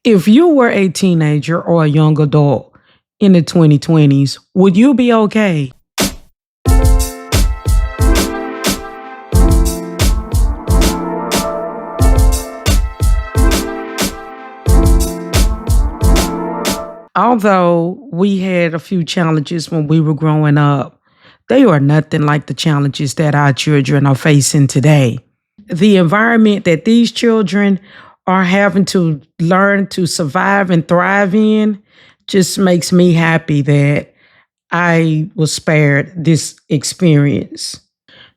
If you were a teenager or a young adult in the 2020s, would you be okay? Although we had a few challenges when we were growing up, they are nothing like the challenges that our children are facing today. The environment that these children are having to learn to survive and thrive in just makes me happy that I was spared this experience.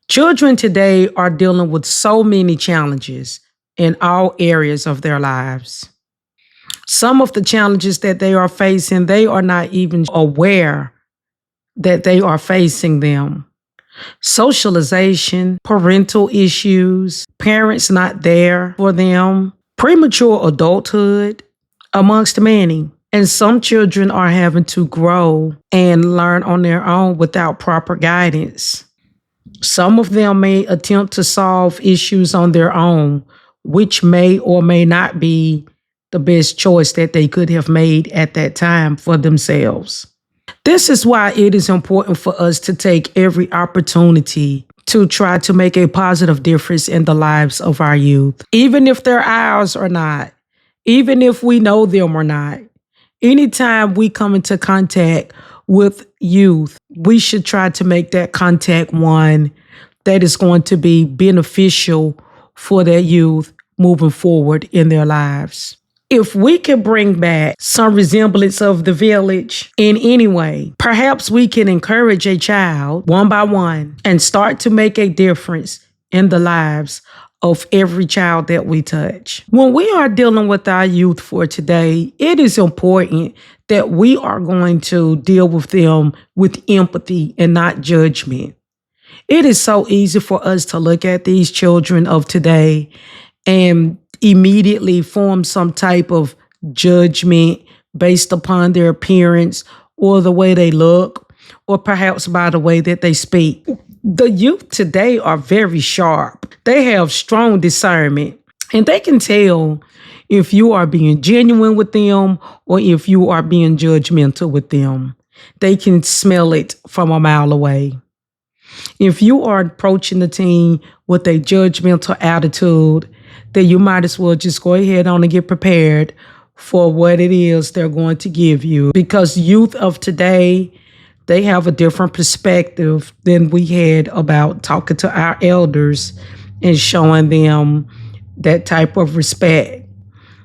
Children today are dealing with so many challenges in all areas of their lives. Some of the challenges that they are facing, they are not even aware that they are facing them. Socialization, parental issues, parents not there for them, premature adulthood, amongst many. And some children are having to grow and learn on their own without proper guidance. Some of them may attempt to solve issues on their own, which may or may not be the best choice that they could have made at that time for themselves. This is why it is important for us to take every opportunity to try to make a positive difference in the lives of our youth, even if they're ours or not, even if we know them or not. Anytime we come into contact with youth, we should try to make that contact one that is going to be beneficial for that youth moving forward in their lives. If we can bring back some resemblance of the village in any way, perhaps we can encourage a child one by one and start to make a difference in the lives of every child that we touch. When we are dealing with our youth for today, it is important that we are going to deal with them with empathy and not judgment. It is so easy for us to look at these children of today and immediately form some type of judgment based upon their appearance or the way they look, or perhaps by the way that they speak. The youth today are very sharp. They have strong discernment, and they can tell if you are being genuine with them or if you are being judgmental with them. They can smell it from a mile away. If you are approaching the teen with a judgmental attitude, then you might as well just go ahead on and get prepared for what it is they're going to give you. Because youth of today, they have a different perspective than we had about talking to our elders and showing them that type of respect.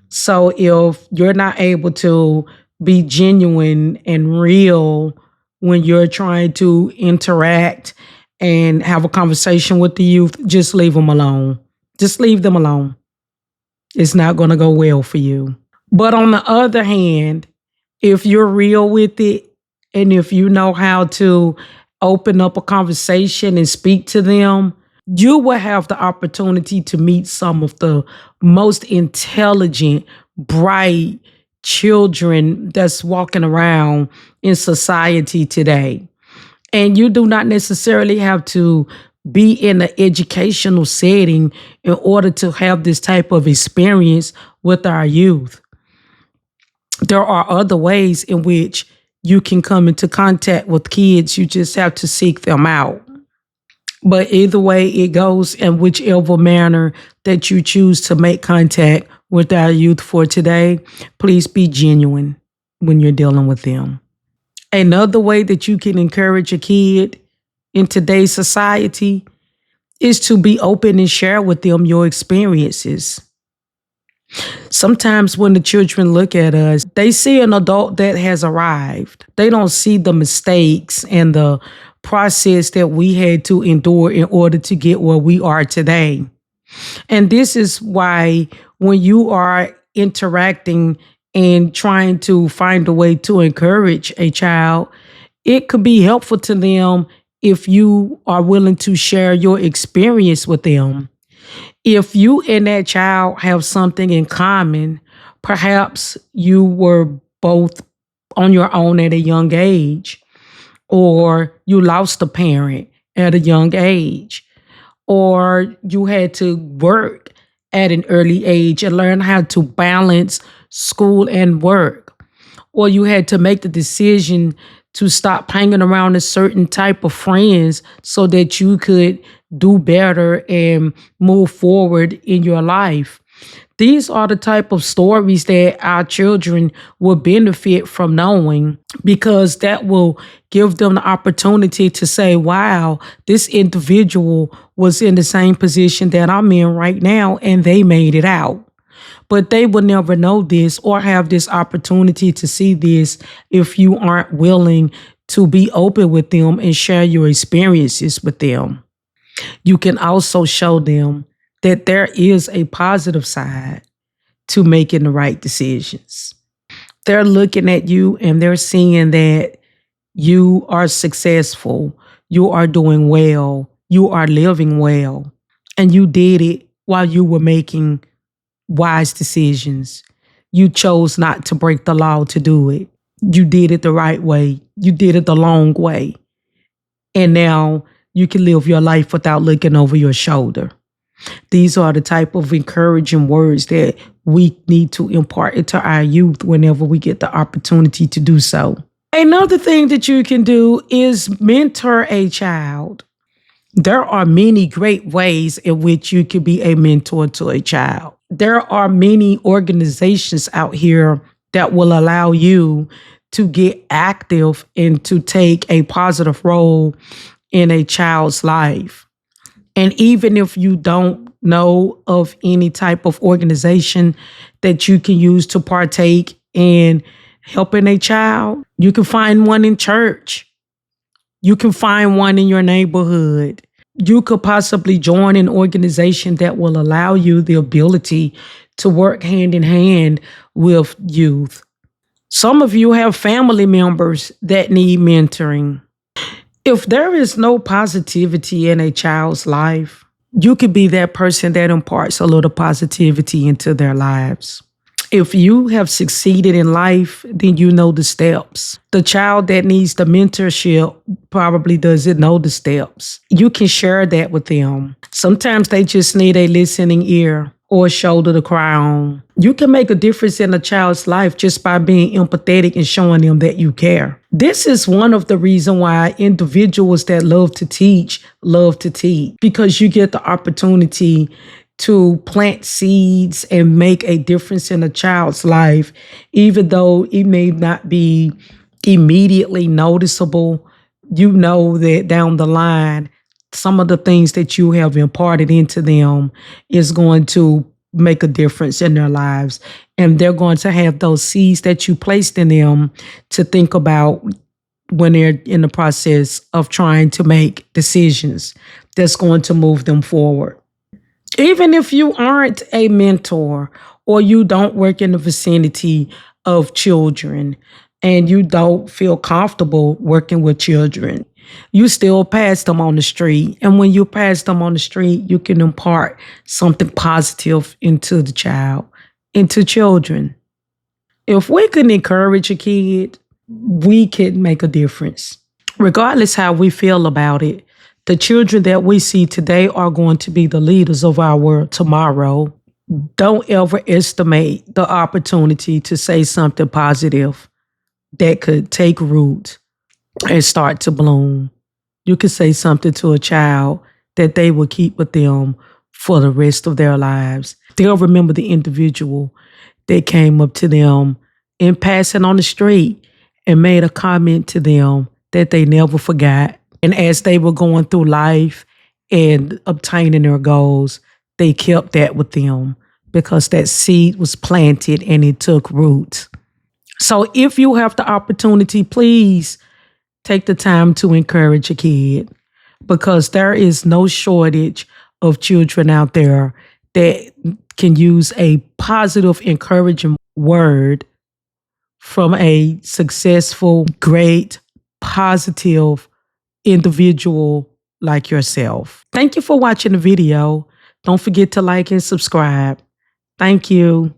So if you're not able to be genuine and real when you're trying to interact and have a conversation with the youth, just leave them alone. Just leave them alone. It's not going to go well for you. But on the other hand, if you're real with it, and if you know how to open up a conversation and speak to them, you will have the opportunity to meet some of the most intelligent, bright children that's walking around in society today. And you do not necessarily have to be in an educational setting in order to have this type of experience with our youth. There are other ways in which you can come into contact with kids. You just have to seek them out. But either way it goes, in whichever manner that you choose to make contact with our youth for today, please be genuine when you're dealing with them. Another way that you can encourage a kid in today's society is to be open and share with them your experiences. Sometimes when the children look at us, they see an adult that has arrived. They don't see the mistakes and the process that we had to endure in order to get where we are today. And this is why when you are interacting and trying to find a way to encourage a child, it could be helpful to them if you are willing to share your experience with them. If you and that child have something in common, perhaps you were both on your own at a young age, or you lost a parent at a young age, or you had to work at an early age and learn how to balance school, and work. Or you had to make the decision to stop hanging around a certain type of friends so that you could do better and move forward in your life. These are the type of stories that our children will benefit from knowing, because that will give them the opportunity to say, wow, this individual was in the same position that I'm in right now and they made it out. But they will never know this or have this opportunity to see this if you aren't willing to be open with them and share your experiences with them. You can also show them that there is a positive side to making the right decisions. They're looking at you and they're seeing that you are successful, you are doing well, you are living well, and you did it while you were making wise decisions. You chose not to break the law to do it. You did it the right way. You did it the long way. And now you can live your life without looking over your shoulder. These are the type of encouraging words that we need to impart into our youth whenever we get the opportunity to do so. Another thing that you can do is mentor a child. There are many great ways in which you can be a mentor to a child. There are many organizations out here that will allow you to get active and to take a positive role in a child's life. And even if you don't know of any type of organization that you can use to partake in helping a child, you can find one in church. You can find one in your neighborhood. You could possibly join an organization that will allow you the ability to work hand in hand with youth. Some of you have family members that need mentoring. If there is no positivity in a child's life, you could be that person that imparts a little positivity into their lives. If you have succeeded in life, then you know the steps. The child that needs the mentorship probably doesn't know the steps. You can share that with them. Sometimes they just need a listening ear or a shoulder to cry on. You can make a difference in a child's life just by being empathetic and showing them that you care. This is one of the reasons why individuals that love to teach, because you get the opportunity to plant seeds and make a difference in a child's life, even though it may not be immediately noticeable. You know that down the line, some of the things that you have imparted into them is going to make a difference in their lives. And they're going to have those seeds that you placed in them to think about when they're in the process of trying to make decisions that's going to move them forward. Even if you aren't a mentor or you don't work in the vicinity of children and you don't feel comfortable working with children, you still pass them on the street. And when you pass them on the street, you can impart something positive into the child, into children. If we can encourage a kid, we can make a difference. Regardless how we feel about it, the children that we see today are going to be the leaders of our world tomorrow. Don't ever estimate the opportunity to say something positive that could take root and start to bloom. You could say something to a child that they will keep with them for the rest of their lives. They'll remember the individual that came up to them in passing on the street and made a comment to them that they never forgot. And as they were going through life and obtaining their goals, they kept that with them because that seed was planted and it took root. So if you have the opportunity, please take the time to encourage a kid, because there is no shortage of children out there that can use a positive, encouraging word from a successful, great, positive individual like yourself. Thank you for watching the video. Don't forget to like and subscribe. Thank you.